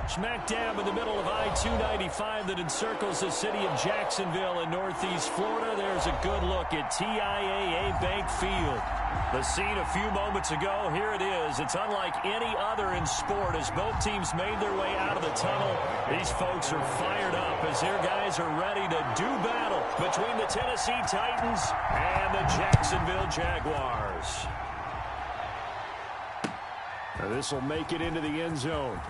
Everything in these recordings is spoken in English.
Smack dab in the middle of I-295 that encircles the city of Jacksonville in northeast Florida. There's a good look at TIAA Bank Field. The scene a few moments ago, here it is. It's unlike any other in sport as both teams made their way out of the tunnel. These folks are fired up as their guys are ready to do battle between the Tennessee Titans and the Jacksonville Jaguars. Now this will make it into the end zone.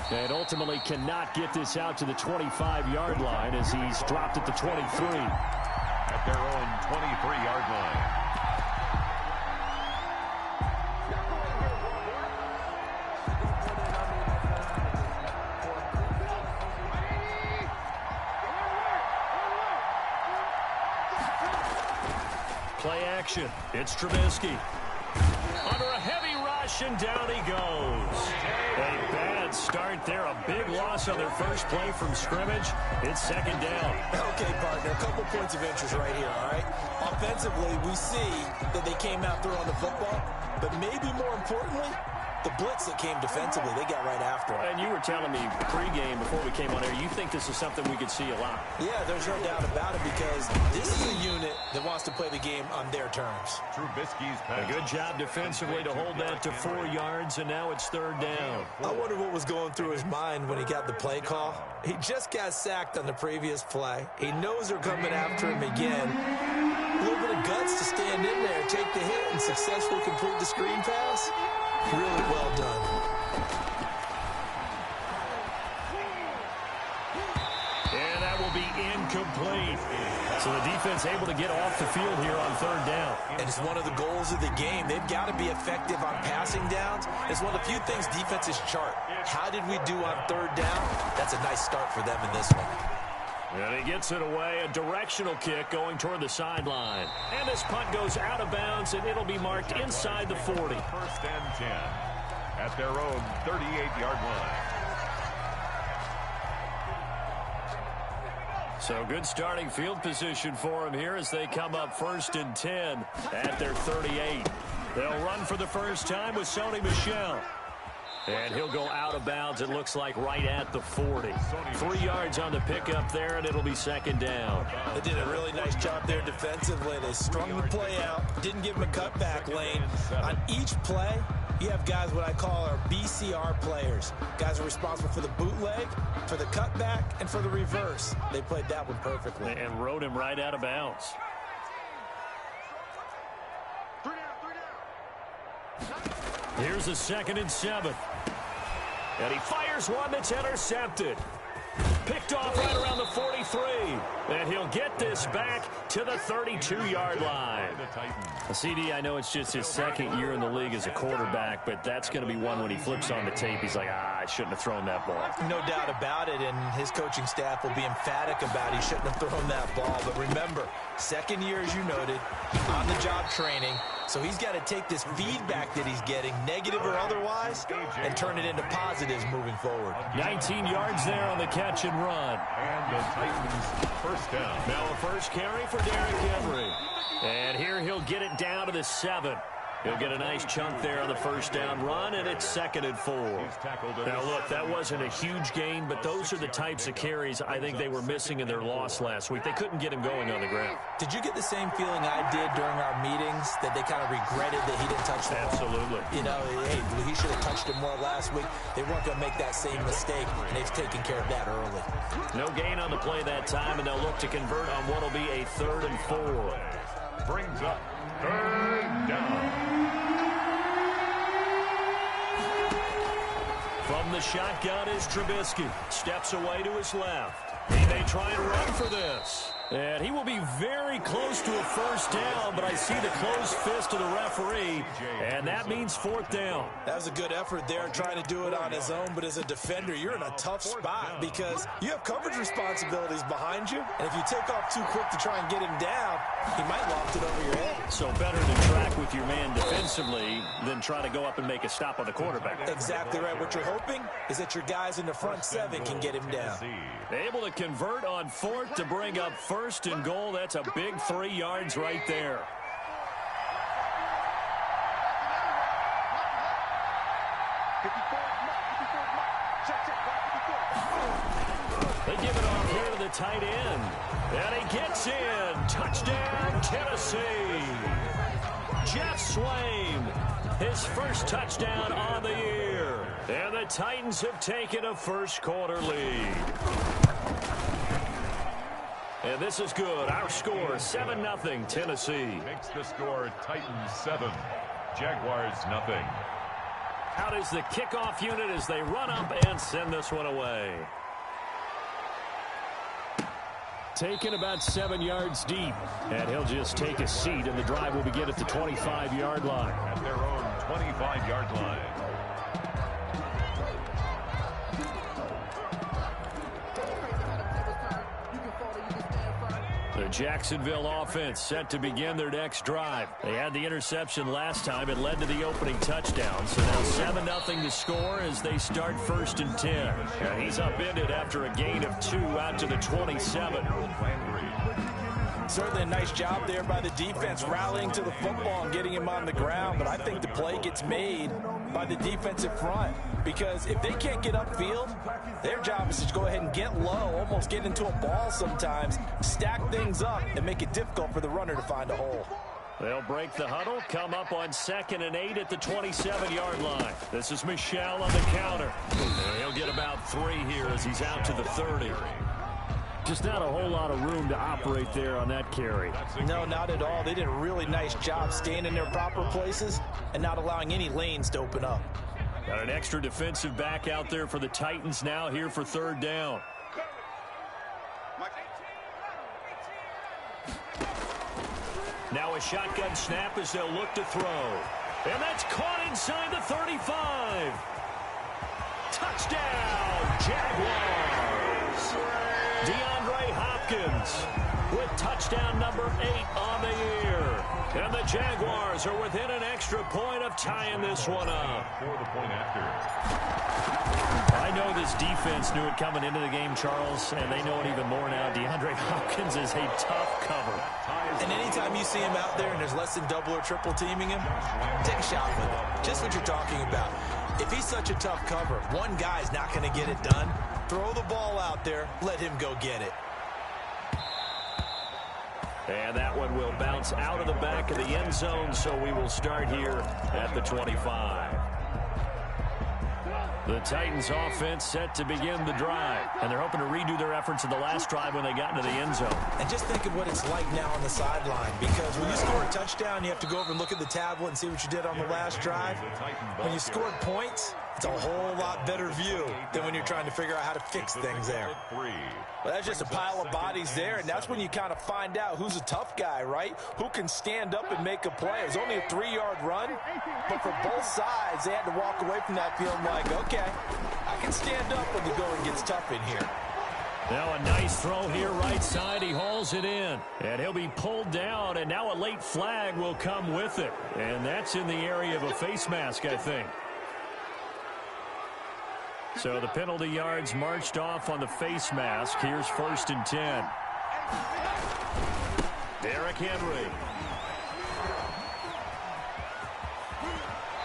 And ultimately cannot get this out to the 25-yard line as he's dropped at the 23. At their own 23-yard line. Play action. It's Trubisky. Under a heavy rush, and down he goes. A bad start there. A big loss on their first play from scrimmage. It's second down. Okay, partner, a couple points of interest right here, all right? Offensively, we see that they came out throwing the football, but maybe more importantly, the blitz that came defensively, they got right after it. And you were telling me pregame before we came on air, you think this is something we could see a lot. Yeah, there's no doubt about it because this is a unit that wants to play the game on their terms. Trubisky's pass. A good job defensively to hold that to 4 yards, and now it's third down. I wonder what was going through his mind when he got the play call. He just got sacked on the previous play. He knows they're coming after him again. A little bit of guts to stand in there, take the hit, and successfully complete the screen pass. Really well done. And that will be incomplete. So the defense able to get off the field here on third down. And it's one of the goals of the game. They've got to be effective on passing downs. It's one of the few things defenses chart. How did we do on third down? That's a nice start for them in this one. And he gets it away, a directional kick going toward the sideline. And this punt goes out of bounds, and it'll be marked inside the 40. First and 10 at their own 38-yard line. So good starting field position for him here as they come up first and 10 at their 38. They'll run for the first time with Sony Michel. And he'll go out of bounds, it looks like, right at the 40. 3 yards on the pickup there, and it'll be second down. They did a really nice job there defensively. They strung the play out, didn't give him a cutback lane. On each play, you have guys what I call our BCR players. Guys are responsible for the bootleg, for the cutback, and for the reverse. They played that one perfectly. And rode him right out of bounds. Here's a 2nd and 7. And he fires one that's intercepted. Picked off right around the 43. And he'll get this back to the 32-yard line. CD, I know it's just his second year in the league as a quarterback, but that's going to be one when he flips on the tape. He's like, I shouldn't have thrown that ball. No doubt about it, and his coaching staff will be emphatic about he shouldn't have thrown that ball. But remember, second year, as you noted, on-the-job training. So he's got to take this feedback that he's getting, negative or otherwise, and turn it into positives moving forward. 19 yards there on the catch and run. And the Titans first down. Now a first carry for Derrick Henry. And here he'll get it down to the 7. He'll get a nice chunk there on the first down run, and it's 2nd and 4. Now, look, that wasn't a huge gain, but those are the types of carries I think they were missing in their loss last week. They couldn't get him going on the ground. Did you get the same feeling I did during our meetings, that they kind of regretted that he didn't touch the ball? Absolutely. You know, hey, he should have touched it more last week. They weren't going to make that same mistake, and they've taken care of that early. No gain on the play that time, and they'll look to convert on what will be a 3rd and 4. Brings up third down. From the shotgun is Trubisky. Steps away to his left. He may try and run for this. And he will be very close to a first down, but I see the closed fist of the referee, and that means 4th down. That was a good effort there, trying to do it on his own, but as a defender, you're in a tough spot because you have coverage responsibilities behind you, and if you take off too quick to try and get him down, he might loft it over your head. So better to track with your man defensively than try to go up and make a stop on the quarterback. Exactly right. What you're hoping is that your guys in the front 7 can get him down. Able to convert on 4th to bring up 1st and goal. That's a big 3 yards right there. to the tight end. And he gets in. Touchdown, Tennessee. Jeff Swain, his first touchdown on the year. And the Titans have taken a first-quarter lead. And this is good. Our score, 7-0, Tennessee. Makes the score Titans 7, Jaguars nothing. Out is the kickoff unit as they run up and send this one away. Taken about 7 yards deep. And he'll just take a seat, and the drive will begin at the 25-yard line. At their own 25-yard line. The Jacksonville offense set to begin their next drive. They had the interception last time. It led to the opening touchdown. So now 7-0 to score as they start 1st and 10. And he's upended after a gain of 2 out to the 27. Certainly a nice job there by the defense rallying to the football and getting him on the ground. But I think the play gets made by the defensive front, because if they can't get upfield, their job is to go ahead and get low, almost get into a ball sometimes, stack things up, and make it difficult for the runner to find a hole. They'll break the huddle, come up on 2nd and 8 at the 27-yard line. This is Michel on the counter. And he'll get about 3 here as he's out to the 30. Just not a whole lot of room to operate there on that carry. No, not at all. They did a really nice job staying in their proper places and not allowing any lanes to open up. Got an extra defensive back out there for the Titans now here for 3rd down. Now a shotgun snap as they'll look to throw. And that's caught inside the 35. Touchdown, Jaguars. DeAndre Hopkins with touchdown number 8 on the year. And the Jaguars are within an extra point of tying this one up. For the point after. I know this defense knew it coming into the game, Charles, and they know it even more now. DeAndre Hopkins is a tough cover. And anytime you see him out there and there's less than double or triple teaming him, take a shot with him. Just what you're talking about. If he's such a tough cover, one guy's not going to get it done. Throw the ball out there, let him go get it. And that one will bounce out of the back of the end zone, so we will start here at the 25. The Titans offense set to begin the drive, and they're hoping to redo their efforts in the last drive when they got into the end zone. And just think of what it's like now on the sideline, because when you score a touchdown, you have to go over and look at the tablet and see what you did on the last drive. When you scored points, it's a whole lot better view than when you're trying to figure out how to fix things there. Well, that's just a pile of bodies there, and that's when you kind of find out who's a tough guy, right? Who can stand up and make a play. It was only a 3-yard run, but for both sides, they had to walk away from that feeling like, okay, I can stand up when the going gets tough in here. Now a nice throw here right side. He hauls it in, and he'll be pulled down, and now a late flag will come with it. And that's in the area of a face mask, I think. So the penalty yards marched off on the face mask. Here's 1st and 10. Derrick Henry.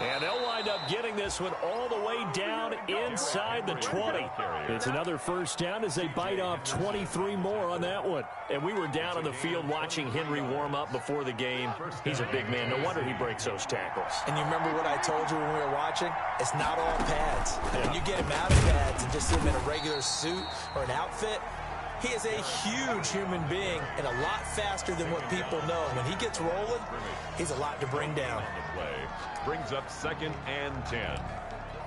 And they'll wind up getting this one all the way down inside the 20. It's another first down as they bite off 23 more on that one. And we were down on the field watching Henry warm up before the game. He's a big man. No wonder he breaks those tackles. And you remember what I told you when we were watching? It's not all pads. When you get him out of pads and just see him in a regular suit or an outfit, he is a huge human being and a lot faster than what people know. When he gets rolling, he's a lot to bring down. Brings up 2nd and 10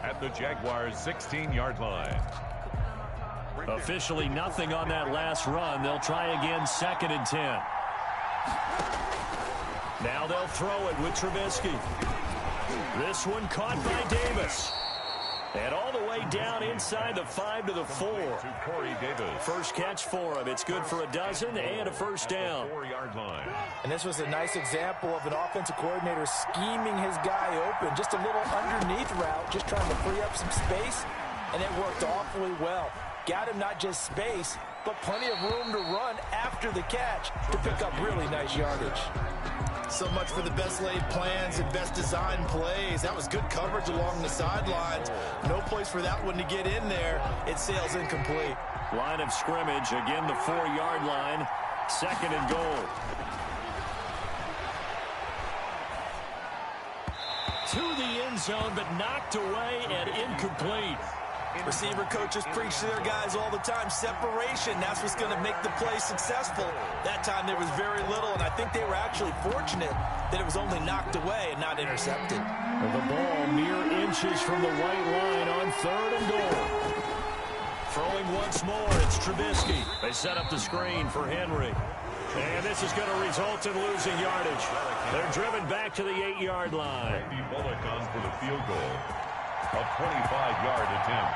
at the Jaguars' 16-yard line. Officially nothing on that last run. They'll try again 2nd and 10. Now they'll throw it with Trubisky. This one caught by Davis. And all the way down inside the 5 to the 4. To Corey Davis. First catch for him. It's good for a dozen and a first down. 4-yard line. And this was a nice example of an offensive coordinator scheming his guy open. Just a little underneath route, just trying to free up some space. And it worked awfully well. Got him not just space, but plenty of room to run after the catch to pick up really nice yardage. So much for the best laid plans and best designed plays. That was good coverage along the sidelines. No place for that one to get in there. It sails incomplete. Line of scrimmage, again the 4-yard line. 2nd and goal. To the end zone, but knocked away and incomplete. Receiver coaches preach to their guys all the time. Separation, that's what's going to make the play successful. That time there was very little, and I think they were actually fortunate that it was only knocked away and not intercepted. The ball mere inches from the white line on 3rd and goal. Throwing once more, it's Trubisky. They set up the screen for Henry. And this is going to result in losing yardage. They're driven back to the 8-yard line. Randy Bullock on for the field goal. A 25-yard attempt.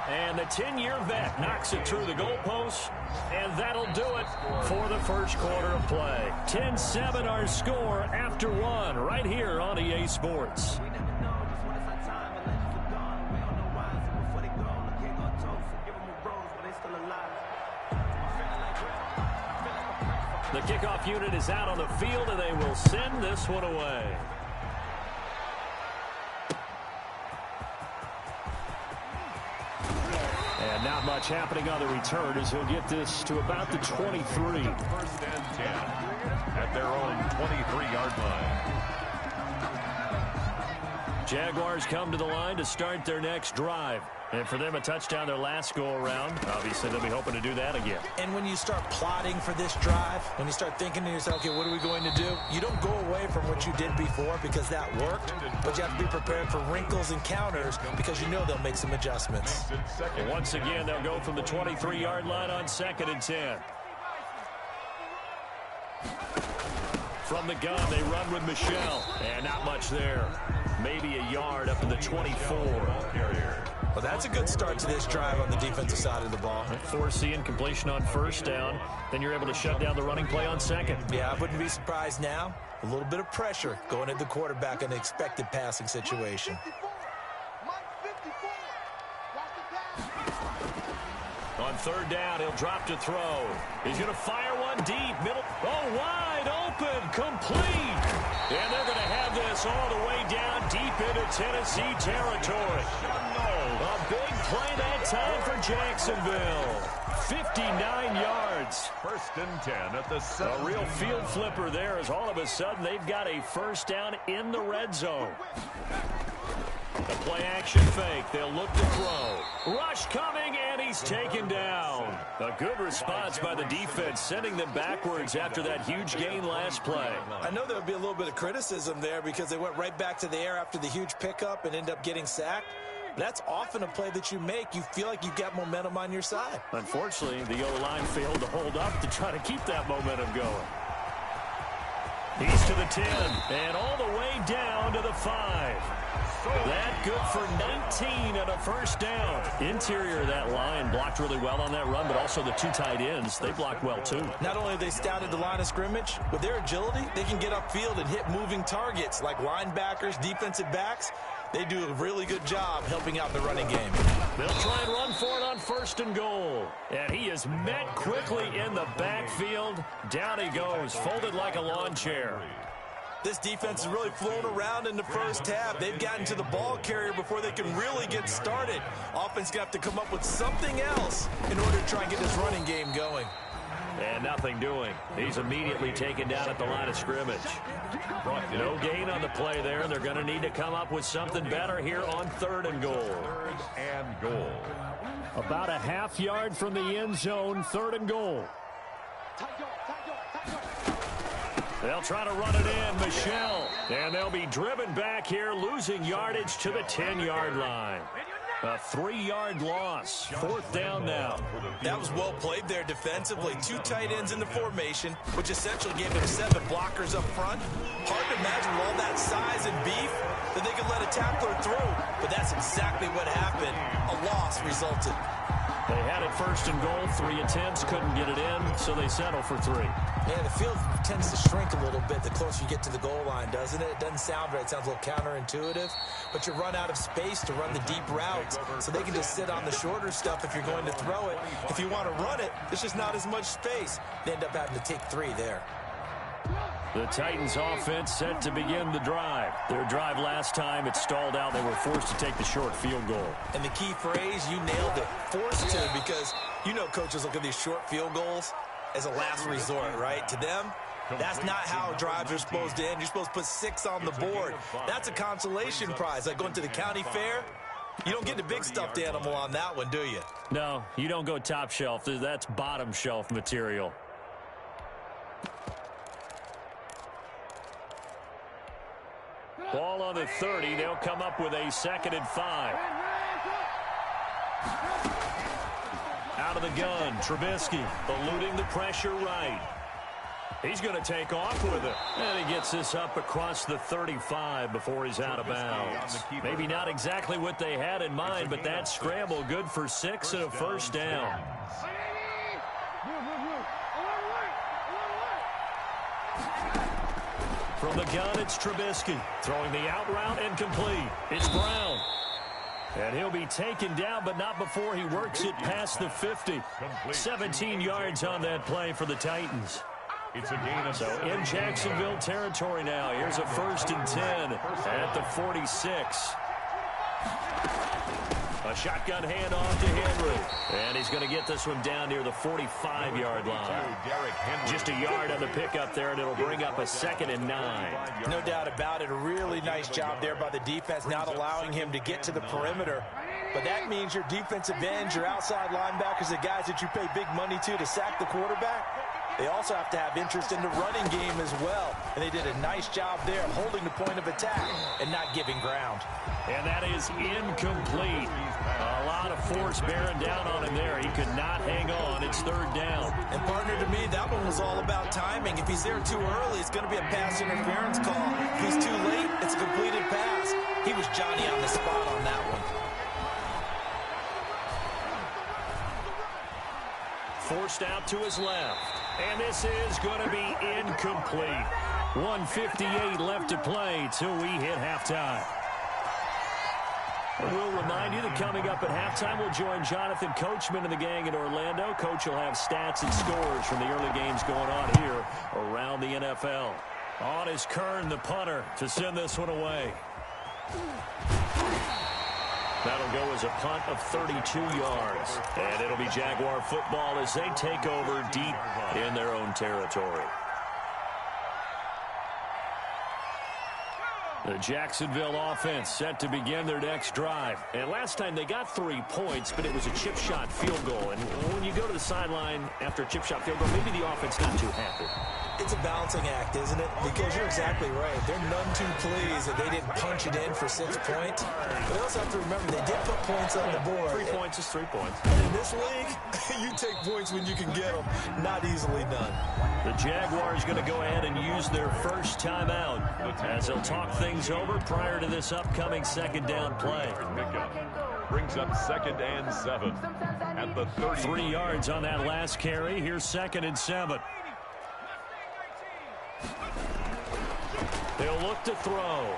And the 10-year vet knocks it through the goalpost, and that'll do it for the first quarter of play. 10-7 our score after 1 right here on EA Sports. The kickoff unit is out on the field, and they will send this one away. And not much happening on the return as he'll get this to about the 23. 1st and 10 at their own 23-yard line. Jaguars come to the line to start their next drive. And for them, a touchdown their last go-around. Obviously, they'll be hoping to do that again. And when you start plotting for this drive, when you start thinking to yourself, okay, what are we going to do? You don't go away from what you did before because that worked, but you have to be prepared for wrinkles and counters because you know they'll make some adjustments. And once again, they'll go from the 23-yard line on 2nd and 10. From the gun, they run with Michelle. And not much there. Maybe a yard up to the 24. Well, that's a good start to this drive on the defensive side of the ball. Forcing incompletion on 1st down. Then you're able to shut down the running play on 2nd. Yeah, I wouldn't be surprised now. A little bit of pressure going at the quarterback in an expected passing situation. On 3rd down, he'll drop to throw. He's going to fire one deep. Middle. Oh, wide open. Complete. And they're going to have this all the way down deep into Tennessee territory. A big play that time for Jacksonville. 59 yards. 1st and 10 at the 7. A real field flipper there as all of a sudden they've got a 1st down in the red zone. The play action fake. They'll look to throw. Rush coming, and he's taken down. A good response by the defense, sending them backwards after that huge gain last play. I know there would be a little bit of criticism there because they went right back to the air after the huge pickup and ended up getting sacked. That's often a play that you make. You feel like you've got momentum on your side. Unfortunately, the O-line failed to hold up to try to keep that momentum going. He's to the 10, and all the way down to the 5. That good for 19 and a 1st down. Interior of that line blocked really well on that run, but also the 2 tight ends, they blocked well too. Not only have they scouted the line of scrimmage, with their agility, they can get upfield and hit moving targets like linebackers, defensive backs. They do a really good job helping out the running game. They'll try and run for it on 1st and goal. And he is met quickly in the backfield. Down he goes, folded like a lawn chair. This defense has really flown around in the 1st half. They've gotten to the ball carrier before they can really get started. Offense got to come up with something else in order to try and get this running game going. And nothing doing. He's immediately taken down at the line of scrimmage. No gain on the play there. They're going to need to come up with something better here on 3rd and goal. 3rd and goal. About a half yard from the end zone, 3rd and goal. They'll try to run it in, Michelle. And they'll be driven back here, losing yardage to the 10-yard line. A 3-yard loss. 4th down now. That was well played there defensively. 2 tight ends in the formation, which essentially gave them 7 blockers up front. Hard to imagine with all that size and beef that they could let a tackler through. But that's exactly what happened. A loss resulted. They had it first and goal, 3 attempts, couldn't get it in, so they settle for 3. Yeah, the field tends to shrink a little bit the closer you get to the goal line, doesn't it? It doesn't sound right. It sounds a little counterintuitive, but you run out of space to run the deep routes, so they can just sit on the shorter stuff if you're going to throw it. If you want to run it, there's just not as much space. They end up having to take 3 there. The Titans offense set to begin the drive. Their drive last time, it stalled out. They were forced to take the short field goal. And the key phrase, you nailed it, forced to, because you know coaches look at these short field goals as a last resort, right? To them, that's not how drives are supposed to end. You're supposed to put 6 on the board. That's a consolation prize. Like going to the county fair, you don't get the big stuffed animal on that one, do you? No, you don't go top shelf. That's bottom shelf material. Ball on the 30. They'll come up with a 2nd and 5. Out of the gun, Trubisky eluding the pressure right. He's going to take off with it. And he gets this up across the 35 before he's out of bounds. Maybe not exactly what they had in mind, but that scramble good for 6 and a first down. From the gun, it's Trubisky. Throwing the out route and complete. It's Brown. And he'll be taken down, but not before he works it past the 50. 17 yards on that play for the Titans. It's a gain of so in Jacksonville territory now. Here's a 1st and 10 at the 46. A shotgun handoff to Henry. And he's going to get this one down near the 45-yard line. Just a yard on the pickup there, and it'll bring up a 2nd and 9. No doubt about it. A really nice job there by the defense, not allowing him to get to the perimeter. But that means your defensive ends, your outside linebackers, the guys that you pay big money to sack the quarterback, they also have to have interest in the running game as well. And they did a nice job there holding the point of attack and not giving ground. And that is incomplete. A lot of force bearing down on him there. He could not hang on. It's 3rd down. And partner, to me, that one was all about timing. If he's there too early, it's going to be a pass interference call. If he's too late, it's a completed pass. He was Johnny on the spot on that one. Forced out to his left. And this is going to be incomplete. 1:58 left to play till we hit halftime. We'll remind you that coming up at halftime, we'll join Jonathan Coachman and the gang in Orlando. Coach will have stats and scores from the early games going on here around the NFL. On is Kern, the punter, to send this one away. That'll go as a punt of 32 yards. And it'll be Jaguar football as they take over deep in their own territory. The Jacksonville offense set to begin their next drive. And last time they got 3 points, but it was a chip shot field goal. And when you go to the sideline after a chip shot field goal, maybe the offense not too happy. It's a balancing act, isn't it? Because you're exactly right. They're none too pleased that they didn't punch it in for 6 points. But they also have to remember they did put points on the board. 3 points is 3 points. And in this league, you take points when you can get them. Not easily done. The Jaguars going to go ahead and use their first timeout as they'll talk things over prior to this upcoming 2nd down play. Brings up 2nd and 7 at the 30. 3 yards on that last carry. Here's 2nd and 7. They'll look to throw.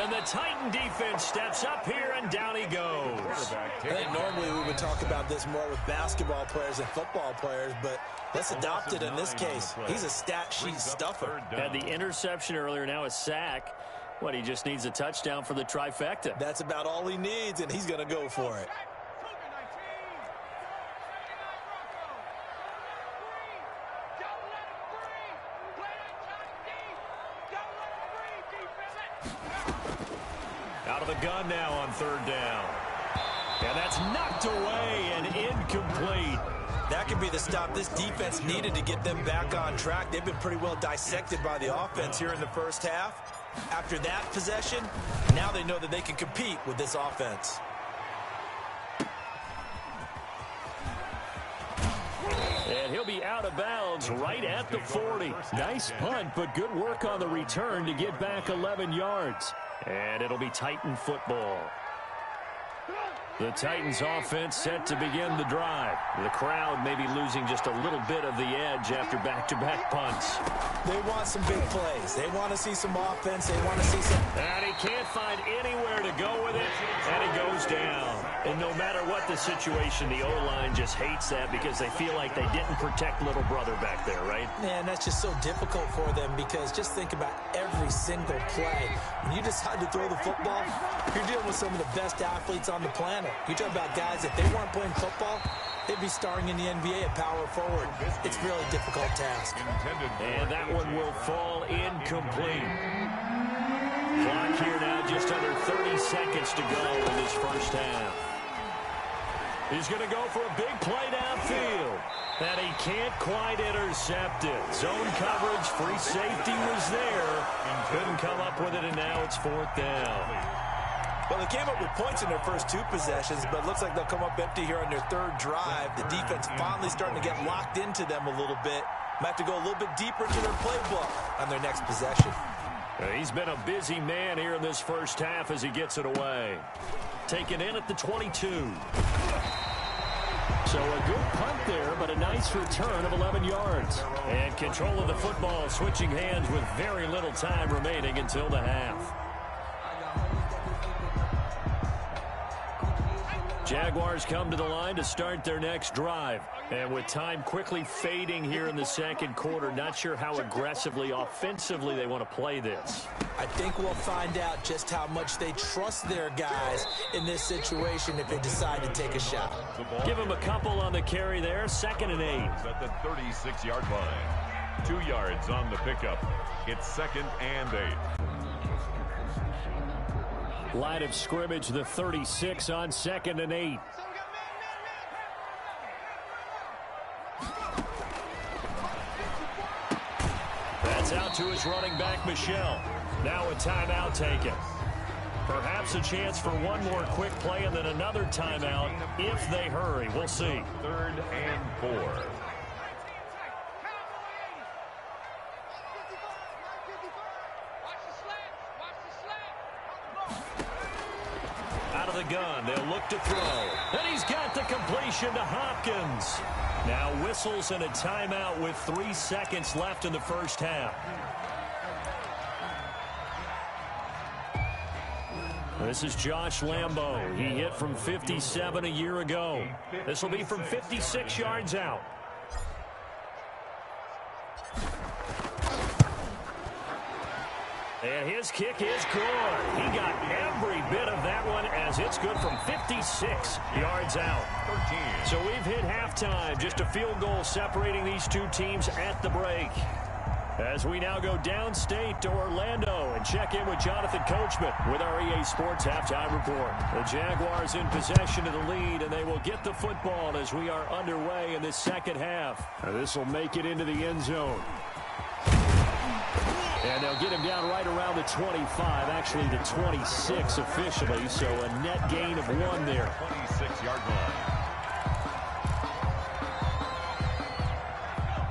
And the Titan defense steps up here, and down he goes. I think normally we would talk about this more with basketball players and football players, but let's adopt it in this case. He's a stat sheet stuffer. Had the interception earlier, now a sack. What, he just needs a touchdown for the trifecta. That's about all he needs, and he's going to go for it. Out of the gun now on 3rd down. And that's knocked away and incomplete. That could be the stop this defense needed to get them back on track. They've been pretty well dissected by the offense here in the first half. After that possession, now they know that they can compete with this offense. And he'll be out of bounds right at the 40. Nice punt, but good work on the return to get back 11 yards. And it'll be Titan football. The Titans offense set to begin the drive. The crowd may be losing just a little bit of the edge after back-to-back punts. They want some big plays. They want to see some offense. They want to see some... And he can't find anywhere to go with it, and he goes down. And no matter what the situation, the O-line just hates that because they feel like they didn't protect little brother back there, right? Man, that's just so difficult for them because just think about every single play. When you decide to throw the football, you're dealing with some of the best athletes on the planet. You talk about guys, if they weren't playing football, they'd be starring in the NBA at power forward. It's a really difficult task. And that one will fall incomplete. Clock here now, just under 30 seconds to go in this first half. He's going to go for a big play downfield. And he can't quite intercept it. Zone coverage, free safety was there. Couldn't come up with it, and now it's fourth down. Well, they came up with points in their first two possessions, but it looks like they'll come up empty here on their third drive. The defense finally starting to get locked into them a little bit. Might have to go a little bit deeper into their playbook on their next possession. He's been a busy man here in this first half as he gets it away. Taken in at the 22. So a good punt there, but a nice return of 11 yards. And control of the football, switching hands with very little time remaining until the half. Jaguars come to the line to start their next drive. And with time quickly fading here in the second quarter, not sure how aggressively, offensively they want to play this. I think we'll find out just how much they trust their guys in this situation if they decide to take a shot. Give them a couple on the carry there, 2nd and 8. At the 36-yard line. 2 yards on the pickup. It's 2nd and 8. Line of scrimmage, the 36 on 2nd and 8. That's out to his running back, Michel. Now a timeout taken. Perhaps a chance for one more quick play and then another timeout if they hurry. We'll see. 3rd and 4. Out of the gun, they'll look to throw. And he's got the completion to Hopkins. Now whistles and a timeout with 3 seconds left in the first half. This is Josh Lambo. He hit from 57 a year ago. This will be from 56 yards out. And his kick is good. He got every bit of that one as it's good from 56 yards out. 13. So we've hit halftime. Just a field goal separating these two teams at the break. As we now go downstate to Orlando and check in with Jonathan Coachman with our EA Sports Halftime Report. The Jaguars in possession of the lead, and they will get the football as we are underway in this second half. This will make it into the end zone. And they'll get him down right around the 25, actually the 26 officially, so a net gain of 1 there. 26-yard line.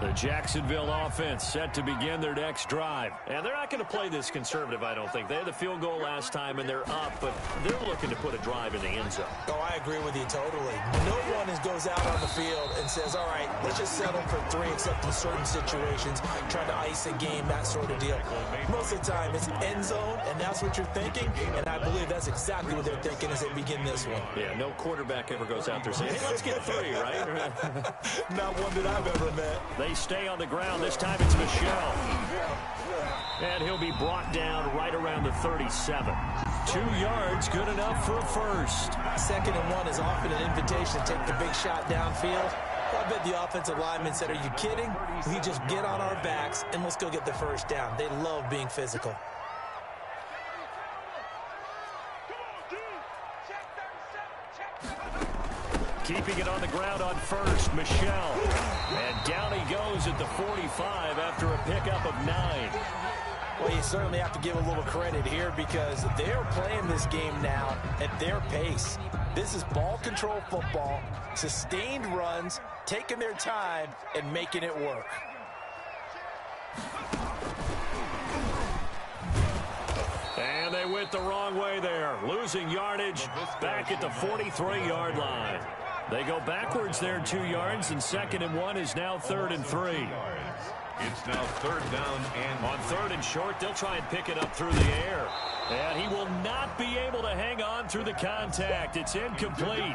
The Jacksonville offense set to begin their next drive. And they're not going to play this conservative, I don't think. They had the field goal last time, and they're up, but they're looking to put a drive in the end zone. Oh, I agree with you totally. No one goes out on the field and says, all right, let's just settle for 3 except in certain situations, trying to ice a game, that sort of deal. Most of the time, it's end zone, and that's what you're thinking, and I believe that's exactly what they're thinking as they begin this one. Yeah, no quarterback ever goes out there saying, hey, let's get 3, right? Not one that I've ever met. They stay on the ground. This time it's Michel. And he'll be brought down right around the 37. 2 yards, good enough for a first. 2nd and 1 is often an invitation to take the big shot downfield. I bet the offensive lineman said, are you kidding? We just get on our backs and let's go get the first down. They love being physical. Keeping it on the ground on first, Michel. And down he goes at the 45 after a pickup of 9. Well, you certainly have to give a little credit here because they're playing this game now at their pace. This is ball control football, sustained runs, taking their time, and making it work. And they win it the wrong way there. Losing yardage back at the 43-yard line. They go backwards there 2 yards, and 2nd and 1 is now 3rd and 3. It's now 3rd down and on 3rd and short, they'll try and pick it up through the air. And he will not be able to hang on through the contact. It's incomplete.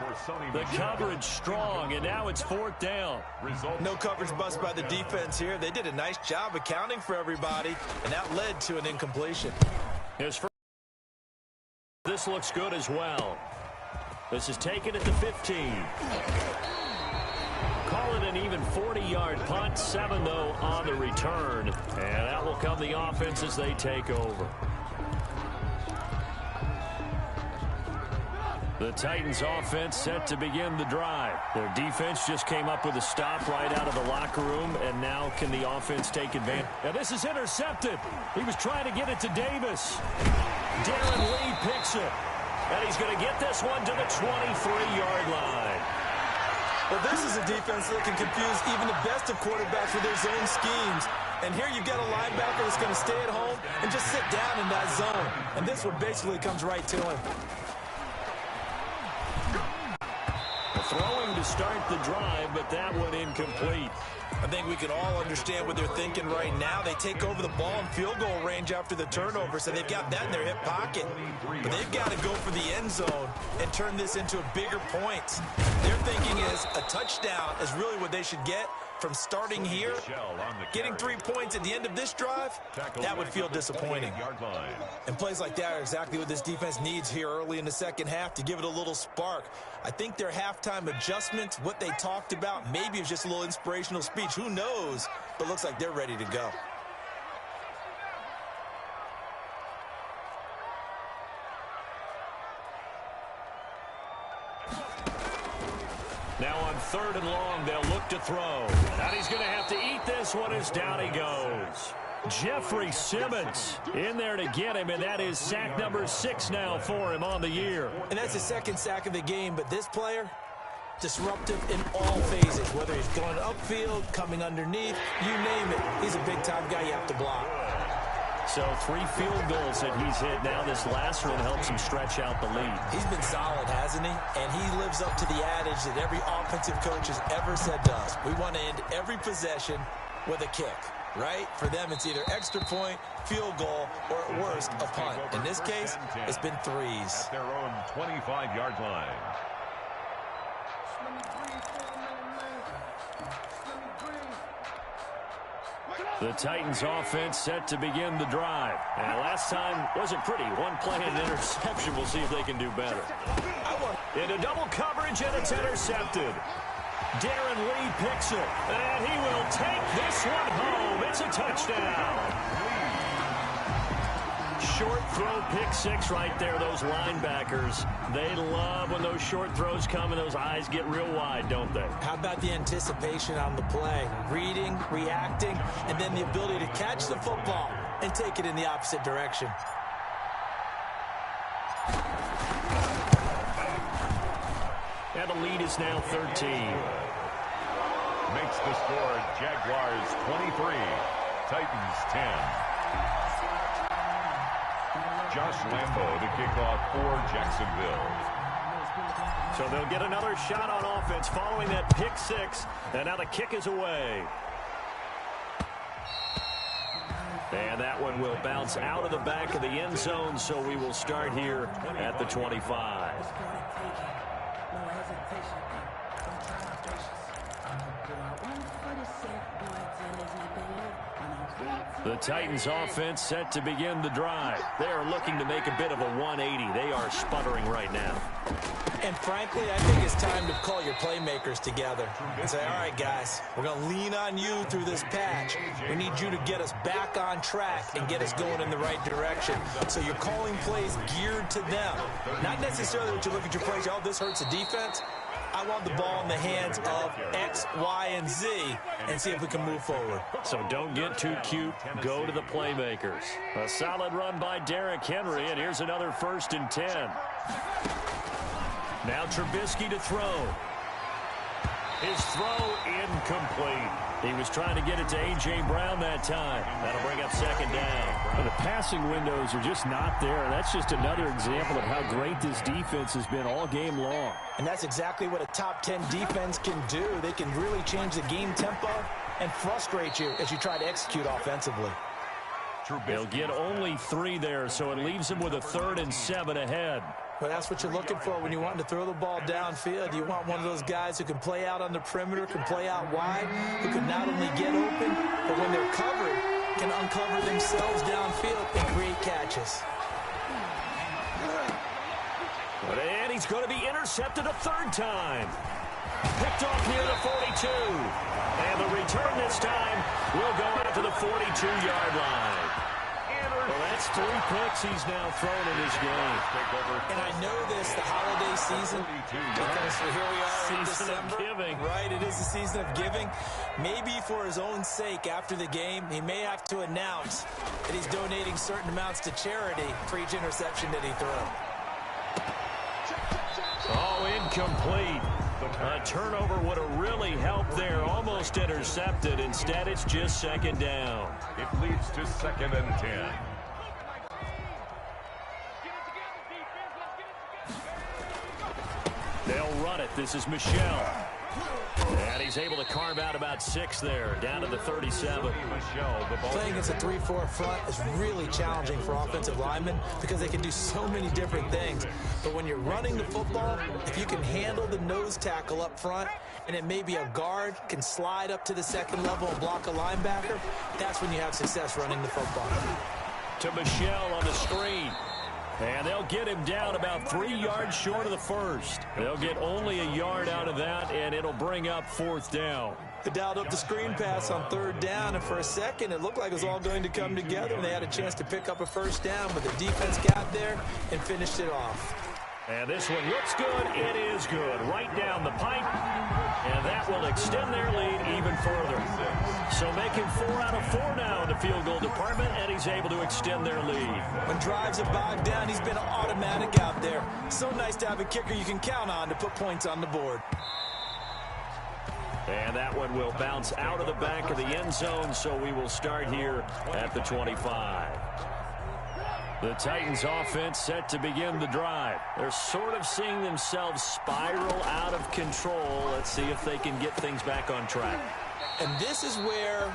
The coverage strong, and now it's 4th down. No coverage bust by the defense here. They did a nice job accounting for everybody, and that led to an incompletion. This looks good as well. This is taken at the 15. Call it an even 40-yard punt. 7, though, on the return. And that will come the offense as they take over. The Titans offense set to begin the drive. Their defense just came up with a stop right out of the locker room, and now can the offense take advantage? Now this is intercepted. He was trying to get it to Davis. Darren Lee picks it. And he's going to get this one to the 23-yard line. Well, this is a defense that can confuse even the best of quarterbacks with their zone schemes. And here you've got a linebacker that's going to stay at home and just sit down in that zone. And this one basically comes right to him. Throwing to start the drive, but that one incomplete. I think we can all understand what they're thinking right now. They take over the ball in field goal range after the turnover, so they've got that in their hip pocket. But they've got to go for the end zone and turn this into a bigger point. Their thinking is a touchdown is really what they should get from starting here. Getting 3 points at the end of this drive, that would feel disappointing. And plays like that are exactly what this defense needs here early in the second half to give it a little spark. I think their halftime adjustments, what they talked about, maybe it was just a little inspirational speech. Who knows? But looks like they're ready to go. Now on 3rd and long, they'll look to throw. And he's going to have to eat this one as down he goes. Jeffrey Simmons in there to get him, and that is sack number 6 now for him on the year. And that's the 2nd sack of the game, but this player, disruptive in all phases, whether he's going upfield, coming underneath, you name it. He's a big-time guy you have to block. So 3 field goals that he's hit now. This last one helps him stretch out the lead. He's been solid, hasn't he? And he lives up to the adage that every offensive coach has ever said to us. We want to end every possession with a kick, right? For them, it's either extra point, field goal, or at worst, a punt. In this case, it's been 3s. At their own 25-yard line. The Titans offense set to begin the drive. And last time wasn't pretty. One play and an interception. We'll see if they can do better. Into double coverage, and it's intercepted. Darren Lee picks it, and he will take this one home. It's a touchdown. Short throw, pick 6 right there. Those linebackers, they love when those short throws come and those eyes get real wide, don't they? How about the anticipation on the play? Reading, reacting, and then the ability to catch the football and take it in the opposite direction. And the lead is now 13. Makes the score Jaguars 23, Titans 10. Josh Lambo to kick off for Jacksonville. So they'll get another shot on offense following that pick 6. And now the kick is away. And that one will bounce out of the back of the end zone, so we will start here at the 25. The Titans offense set to begin the drive. They are looking to make a bit of a 180. They are sputtering right now. And frankly, I think it's time to call your playmakers together and say, all right, guys, we're going to lean on you through this patch. We need you to get us back on track and get us going in the right direction. So you're calling plays geared to them. Not necessarily what you look at your plays, oh, this hurts the defense. I want the ball in the hands of X, Y, and Z and see if we can move forward. So don't get too cute. Go to the playmakers. A solid run by Derrick Henry, and here's another 1st and 10. Now Trubisky to throw. His throw incomplete. He was trying to get it to A.J. Brown that time. That'll bring up second down. Well, the passing windows are just not there. That's just another example of how great this defense has been all game long. And that's exactly what a top 10 defense can do. They can really change the game tempo and frustrate you as you try to execute offensively. They'll get only 3 there, so it leaves them with a 3rd and 7 ahead. Well, that's what you're looking for when you want to throw the ball downfield. You want one of those guys who can play out on the perimeter, can play out wide, who can not only get open, but when they're covered, can uncover themselves downfield and create catches. And he's going to be intercepted a 3rd time. Picked off near the 42. And the return this time will go out to the 42-yard line. Well, that's 3 picks he's now thrown in this game. And I know this, the holiday season, because here we are in December. Season of giving. Right, it is the season of giving. Maybe for his own sake after the game, he may have to announce that he's donating certain amounts to charity for each interception that he threw. Oh, incomplete. A turnover would have really helped there. Almost intercepted. Instead, it's just second down. It leads to 2nd and 10. They'll run it. This is Michelle. And he's able to carve out about 6 there, down to the 37. Playing against a 3-4 front is really challenging for offensive linemen because they can do so many different things. But when you're running the football, if you can handle the nose tackle up front, and it may be a guard can slide up to the 2nd level and block a linebacker, that's when you have success running the football. To Michelle on the screen. And they'll get him down about 3 yards short of the 1st. They'll get only a yard out of that, and it'll bring up 4th down. They dialed up the screen pass on 3rd down, and for a second, it looked like it was all going to come together, and they had a chance to pick up a 1st down, but the defense got there and finished it off. And this one looks good. It is good. Right down the pipe. And that will extend their lead even further. So making 4 out of 4 now in the field goal department, and he's able to extend their lead. When drives are bogged down, he's been automatic out there. So nice to have a kicker you can count on to put points on the board. And that one will bounce out of the back of the end zone, so we will start here at the 25. The Titans offense set to begin the drive. They're sort of seeing themselves spiral out of control. Let's see if they can get things back on track. And this is where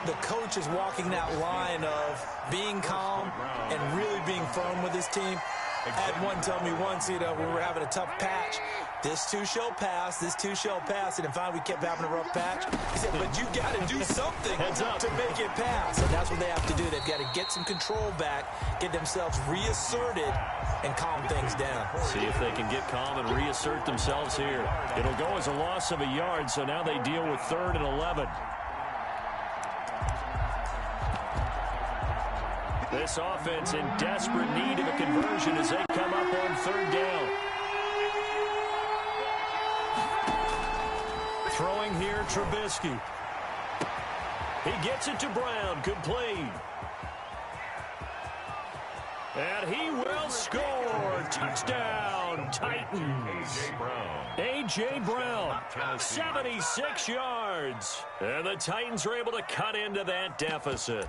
the coach is walking that line of being calm and really being firm with his team. I had one tell me once, we were having a tough patch. This too shall pass, this too shall pass. And finally we kept having a rough patch. He said, but you got to do something to make it pass. And that's what they have to do. They've got to get some control back, get themselves reasserted, and calm things down. See if they can get calm and reassert themselves here. It'll go as a loss of a yard, so now they deal with 3rd and 11. This offense in desperate need of a conversion as they come up on 3rd down. Throwing here, Trubisky. He gets it to Brown, complete. And he will score. Touchdown, Titans. A.J. Brown, 76 yards. And the Titans are able to cut into that deficit.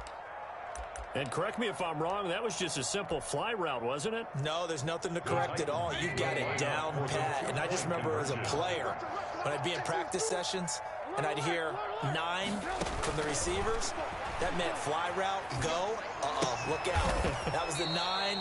And correct me if I'm wrong, that was just a simple fly route, wasn't it? No, there's nothing to correct at all. You got it down pat. And I just remember as a player, when I'd be in practice sessions and I'd hear 9 from the receivers, that meant fly route, go, look out. That was the 9,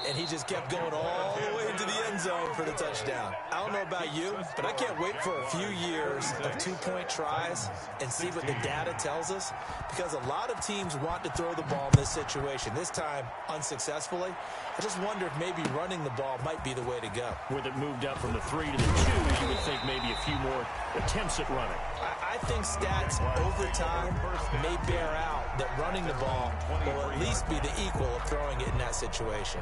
and he just kept going all the way into the end zone for the touchdown. I don't know about you, but I can't wait for a few years of 2-point tries and see what the data tells us, because a lot of teams want to throw the ball in this situation, this time unsuccessfully. I just wonder if maybe running the ball might be the way to go. With it moved up from the 3 to the 2, you would think maybe a few more attempts at running. I think stats over time may bear out that running the ball will at least be the equal of throwing it in that situation.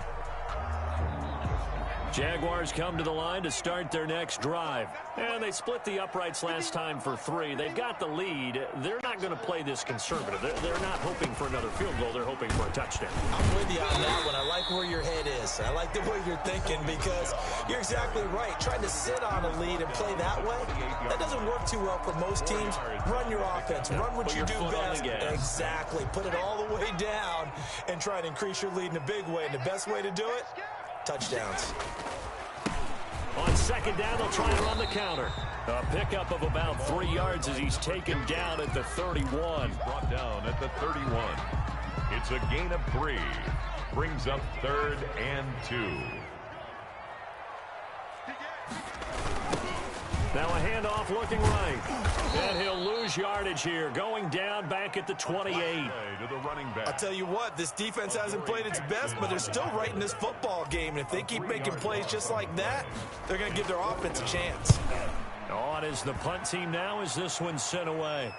Jaguars come to the line to start their next drive. And they split the uprights last time for 3. They've got the lead. They're not going to play this conservative. They're not hoping for another field goal. They're hoping for a touchdown. I'm with you on that one. I like where your head is. I like the way you're thinking because you're exactly right. Trying to sit on a lead and play that way, that doesn't work too well for most teams. Run your offense. Run what you do best. Exactly. Put it all the way down and try and increase your lead in a big way. And the best way to do it, touchdowns. On second down, they'll try and run the counter. A pickup of about 3 yards as he's taken down at the 31. Brought down at the 31. It's a gain of 3. Brings up 3rd and 2. Now a handoff looking right. And he'll lose yardage here. Going down back at the 28. To the running back. I'll tell you what, this defense hasn't played its best, but they're still right in this football game. And if they keep making plays just like that, they're going to give their offense a chance. On is the punt team now as this one's sent away.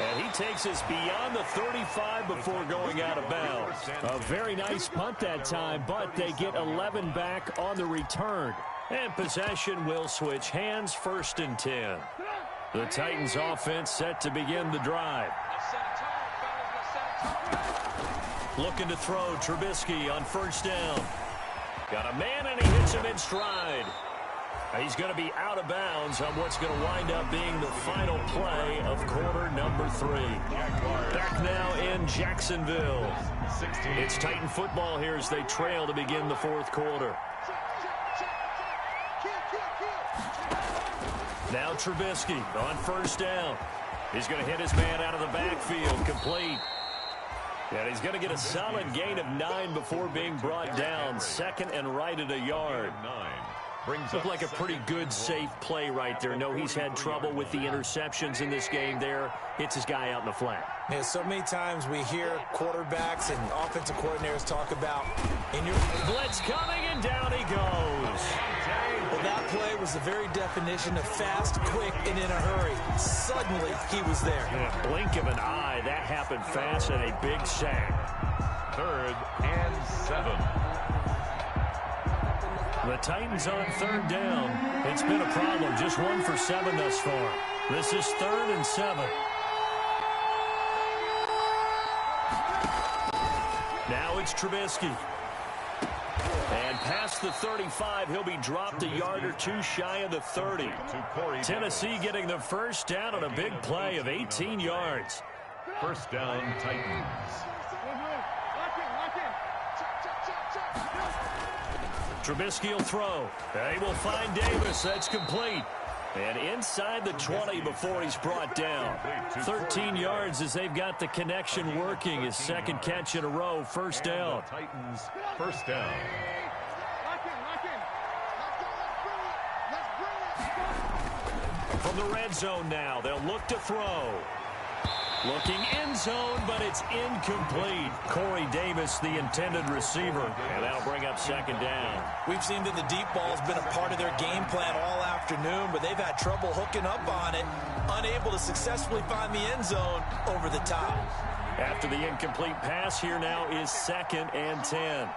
And he takes us beyond the 35 before going out of bounds. A very nice punt that time, but they get 11 back on the return. And possession will switch hands, 1st and 10. The Titans offense set to begin the drive. Looking to throw, Trubisky on 1st down. Got a man and he hits him in stride. He's going to be out of bounds on what's going to wind up being the final play of quarter number 3. Back now in Jacksonville. It's Titan football here as they trail to begin the 4th quarter. Now Trubisky on 1st down. He's going to hit his man out of the backfield, complete. And he's going to get a solid gain of 9 before being brought down. 2nd and right at a yard. Looked like a pretty good, safe play right there. No, he's had trouble with the interceptions in this game there. Hits his guy out in the flat. Yeah, so many times we hear quarterbacks and offensive coordinators talk about in your blitz coming, and down he goes. Well, that play was the very definition of fast, quick, and in a hurry. Suddenly, he was there. Yeah, blink of an eye. That happened fast and a big sack. 3rd and 7. The Titans on 3rd down. It's been a problem. Just 1 for 7 thus far. This is 3rd and 7. Now it's Trubisky. And past the 35, he'll be dropped a yard or 2 shy of the 30. Tennessee getting the 1st down on a big play of 18 yards. 1st down, Titans. Trubisky will throw. They will find Davis. That's complete. And inside the 20 before he's brought down. 13 yards as they've got the connection working. His 2nd catch in a row. 1st down. Titans 1st down. From the red zone now, they'll look to throw. Looking end zone, but it's incomplete. Corey Davis, the intended receiver. And that'll bring up 2nd down. We've seen that the deep ball has been a part of their game plan all afternoon, but they've had trouble hooking up on it, unable to successfully find the end zone over the top. After the incomplete pass, here now is 2nd and 10.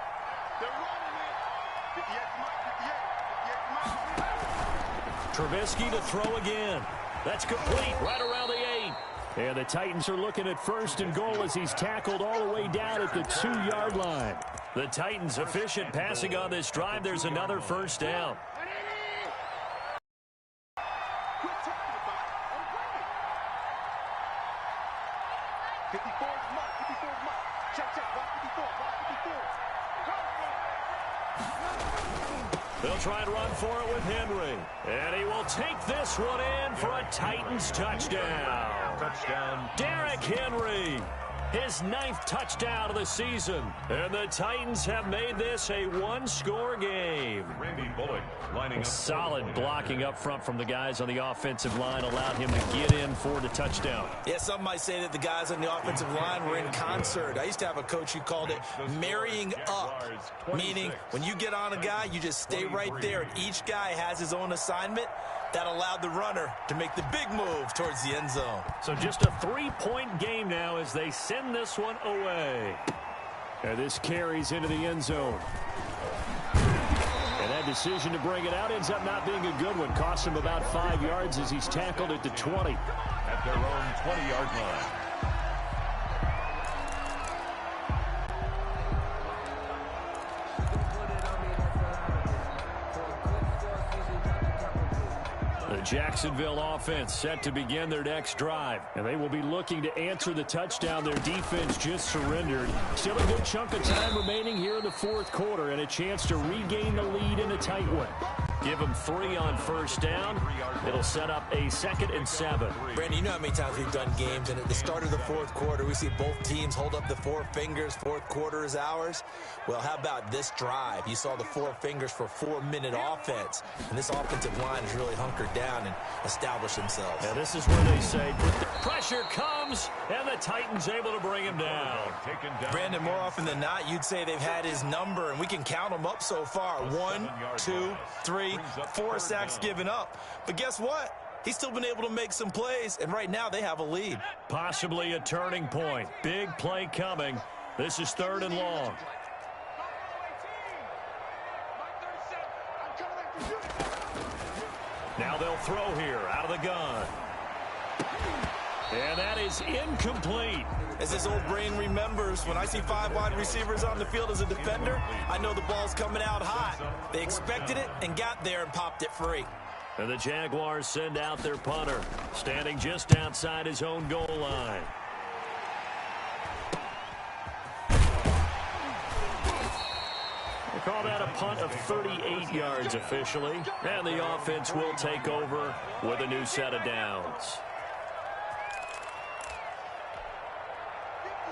Trubisky to throw again. That's complete right around the 8. And the Titans are looking at 1st and goal as he's tackled all the way down at the 2-yard line. The Titans efficient passing on this drive. There's another 1st down. They'll try and run for it with Henry. And he will take this one in for a Titans touchdown. Touchdown. Derrick Henry. His 9th touchdown of the season. And the Titans have made this a 1-score game. Randy Bullock lining up. Solid blocking up front from the guys on the offensive line allowed him to get in for the touchdown. Yeah, some might say that the guys on the offensive line were in concert. I used to have a coach who called it marrying up, meaning when you get on a guy, you just stay right there, and each guy has his own assignment. That allowed the runner to make the big move towards the end zone. So just a 3-point game now as they send this one away. And this carries into the end zone. And that decision to bring it out ends up not being a good one. Costs him about 5 yards as he's tackled at the 20. At their own 20-yard line. The Jacksonville offense set to begin their next drive. And they will be looking to answer the touchdown their defense just surrendered. Still a good chunk of time remaining here in the fourth quarter and a chance to regain the lead in a tight one. Give them 3 on first down. It'll set up a 2nd and 7. Brandon, you know how many times we've done games, and at the start of the fourth quarter, we see both teams hold up the 4 fingers, fourth quarter is ours. Well, how about this drive? You saw the 4 fingers for 4-minute offense, and this offensive line has really hunkered down and established themselves. Now, this is where they say, pressure comes, and the Titans able to bring him down. Brandon, more often than not, you'd say they've had his number, and we can count them up so far. 1, 2, 3, 4 sacks given up. But guess what? He's still been able to make some plays, and right now they have a lead. Possibly a turning point. Big play coming. This is 3rd and long. Now they'll throw here out of the gun. And that is incomplete. As his old brain remembers, when I see 5 wide receivers on the field as a defender, I know the ball's coming out hot. They expected it and got there and popped it free. And the Jaguars send out their punter, standing just outside his own goal line. They call that a punt of 38 yards officially. And the offense will take over with a new set of downs.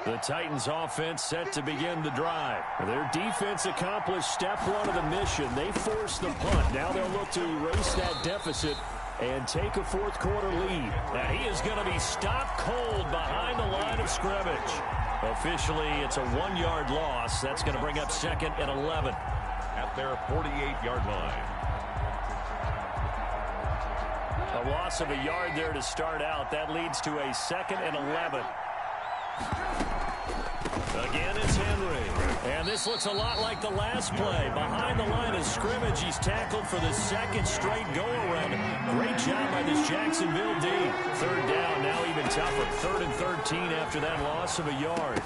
The Titans offense set to begin the drive. Their defense accomplished step 1 of the mission. They forced the punt. Now they'll look to erase that deficit and take a fourth quarter lead. Now he is going to be stopped cold behind the line of scrimmage. Officially, it's a 1-yard loss. That's going to bring up 2nd and 11. At their 48-yard line. A loss of a yard there to start out. That leads to a 2nd and 11. Again, it's Henry. And this looks a lot like the last play. Behind the line of scrimmage, he's tackled for the 2nd straight go-around. Great job by this Jacksonville D. 3rd down, now even tougher. 3rd and 13 after that loss of a yard.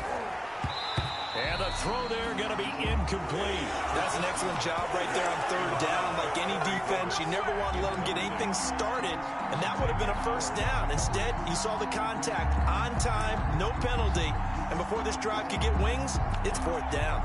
And the throw there going to be incomplete. That's an excellent job right there on 3rd down. Like any defense, you never want to let them get anything started, and that would have been a first down. Instead, you saw the contact on time, no penalty, and before this drive could get wings, it's 4th down.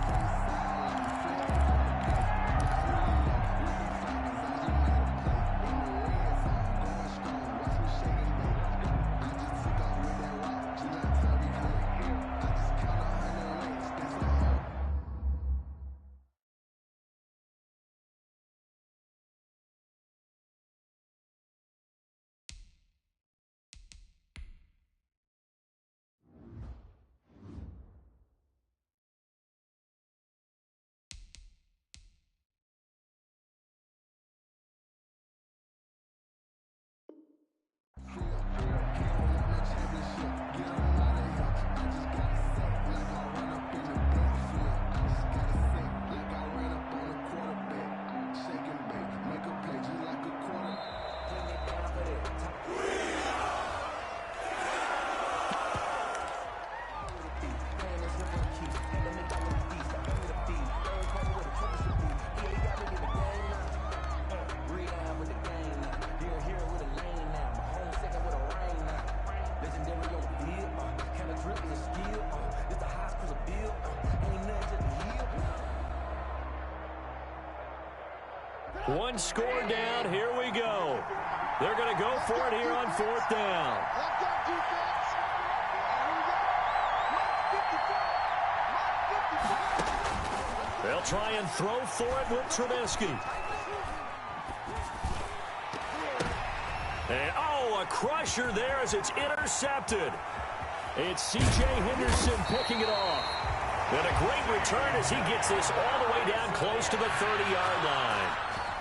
One score down. Here we go. They're going to go for it here on 4th down. They'll try and throw for it with Trubisky. And, a crusher there as it's intercepted. It's C.J. Henderson picking it off. And a great return as he gets this all the way down close to the 30-yard line.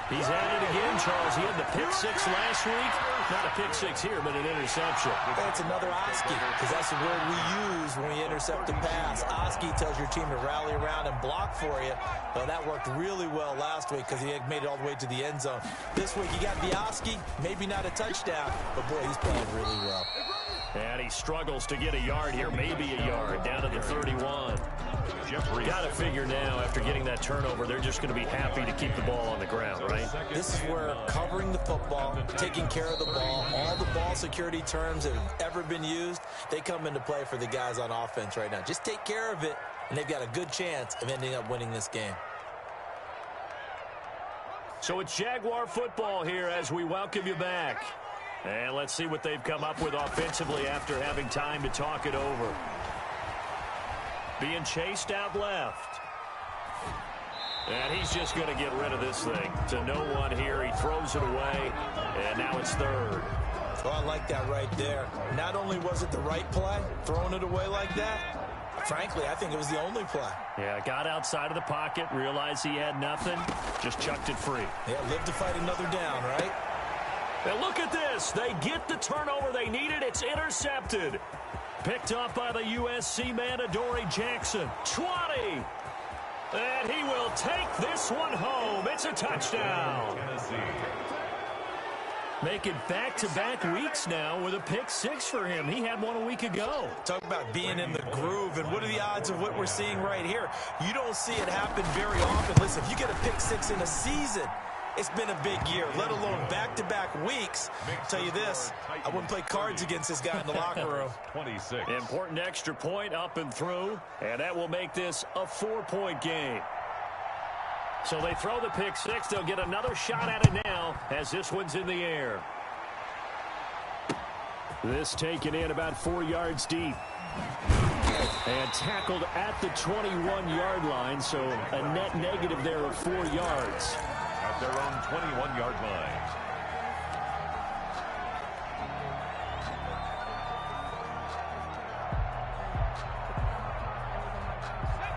He's at it again, Charles. He had the pick 6 last week. Not a pick six here, but an interception. That's another Oski, because that's the word we use when we intercept a pass. Oski tells your team to rally around and block for you. Well, that worked really well last week because he had made it all the way to the end zone. This week, you got the Oski, maybe not a touchdown, but boy, he's playing really well. And he struggles to get a yard here, maybe a yard, down to the 31. Got to figure now, after getting that turnover, they're just going to be happy to keep the ball on the ground, right? This is where covering the football, taking care of the ball, all the ball security terms that have ever been used, they come into play for the guys on offense right now. Just take care of it, and they've got a good chance of ending up winning this game. So it's Jaguar football here as we welcome you back. And let's see what they've come up with offensively after having time to talk it over. Being chased out left. And he's just going to get rid of this thing to no one here. He throws it away, and now it's third. Oh, I like that right there. Not only was it the right play, throwing it away like that, frankly, I think it was the only play. Yeah, got outside of the pocket, realized he had nothing, just chucked it free. Yeah, live to fight another down, right? And look at this. They get the turnover they needed. It's intercepted. Picked up by the USC man, Adoree Jackson. 20. And he will take this one home. It's a touchdown. Making back-to-back weeks now with a pick six for him. He had one a week ago. Talk about being in the groove, and what are the odds of what we're seeing right here? You don't see it happen very often. Listen, if you get a pick six in a season, it's been a big year, let alone back-to-back weeks. I'll tell you this, I wouldn't play cards against this guy in the locker room. 26. Important extra point up and through, and that will make this a 4-point game. So they throw the pick six. They'll get another shot at it now as this one's in the air. This taken in about 4 yards deep. And tackled at the 21-yard line, so a net negative there of 4 yards. At their own 21-yard line.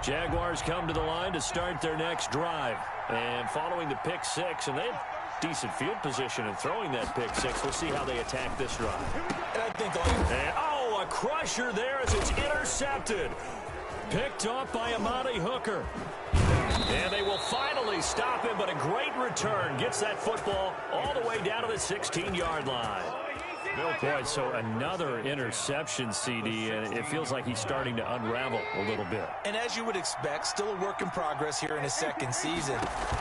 Jaguars come to the line to start their next drive. And following the pick six, and they have decent field position in throwing that pick six. We'll see how they attack this drive. And I think a crusher there as it's intercepted. Picked off by Amani Hooker. And they will finally stop him, but a great return. Gets that football all the way down to the 16-yard line. Boy, so another interception, CD, and it feels like he's starting to unravel a little bit. And as you would expect, still a work in progress here in his second season.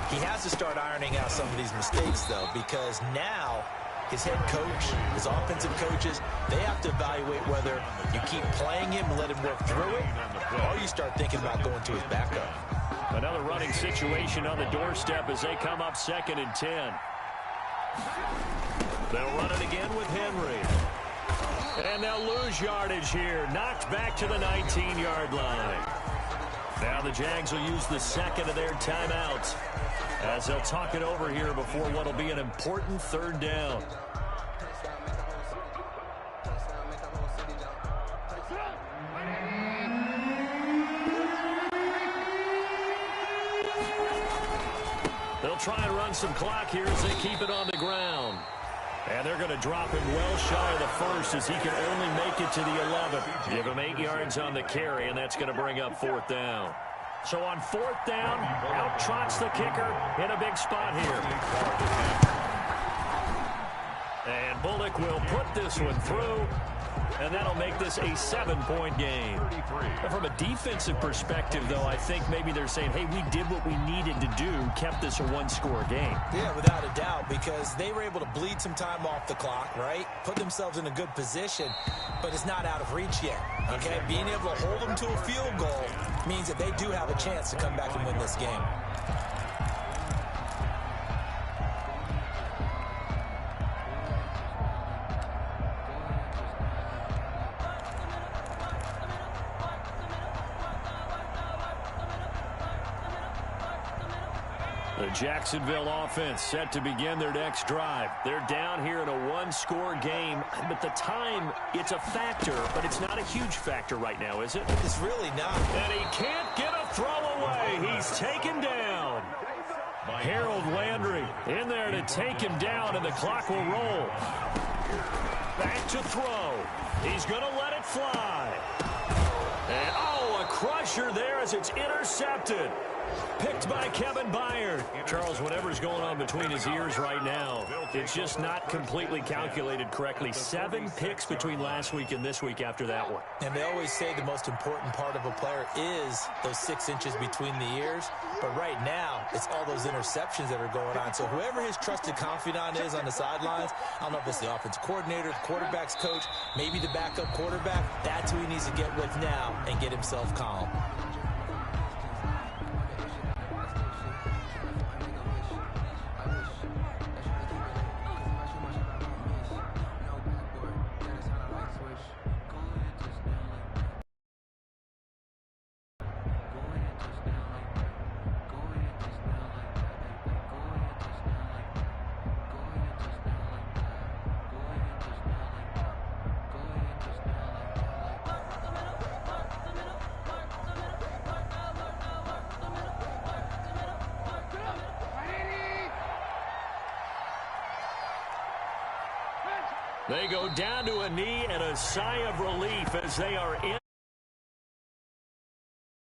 He has to start ironing out some of these mistakes, though, because now his head coach, his offensive coaches, they have to evaluate whether you keep playing him and let him work through it, or you start thinking about going to his backup. Another running situation on the doorstep as they come up 2nd and 10. They'll run it again with Henry. And they'll lose yardage here. Knocked back to the 19-yard line. Now the Jags will use the second of their timeouts as they'll talk it over here before what will be an important 3rd down. They'll try and run some clock here as they keep it on the ground. And they're going to drop him well shy of the first as he can only make it to the 11th. Give him 8 yards on the carry, and that's going to bring up 4th down. So on 4th down, out trots the kicker in a big spot here. And Bullock will put this one through, and that'll make this a 7-point game. From a defensive perspective, though, I think maybe they're saying, hey, we did what we needed to do, kept this a 1-score game. Yeah, without a doubt, because they were able to bleed some time off the clock, right? Put themselves in a good position, but it's not out of reach yet, okay? Being able to hold them to a field goal means that they do have a chance to come back and win this game. The Jacksonville offense set to begin their next drive. They're down here in a 1-score game, but the time, it's a factor, but it's not a huge factor right now, is it? It's really not. And he can't get a throw away. He's taken down. Harold Landry in there to take him down, and the clock will roll. Back to throw. He's going to let it fly. And, oh, a crusher there as it's intercepted. Picked by Kevin Byard. Charles, whatever's going on between his ears right now, it's just not completely calculated correctly. 7 picks between last week and this week after that one. And they always say the most important part of a player is those 6 inches between the ears. But right now, it's all those interceptions that are going on. So whoever his trusted confidant is on the sidelines, I don't know if it's the offense coordinator, the quarterback's coach, maybe the backup quarterback, that's who he needs to get with now and get himself calm. They go down to a knee and a sigh of relief as they are in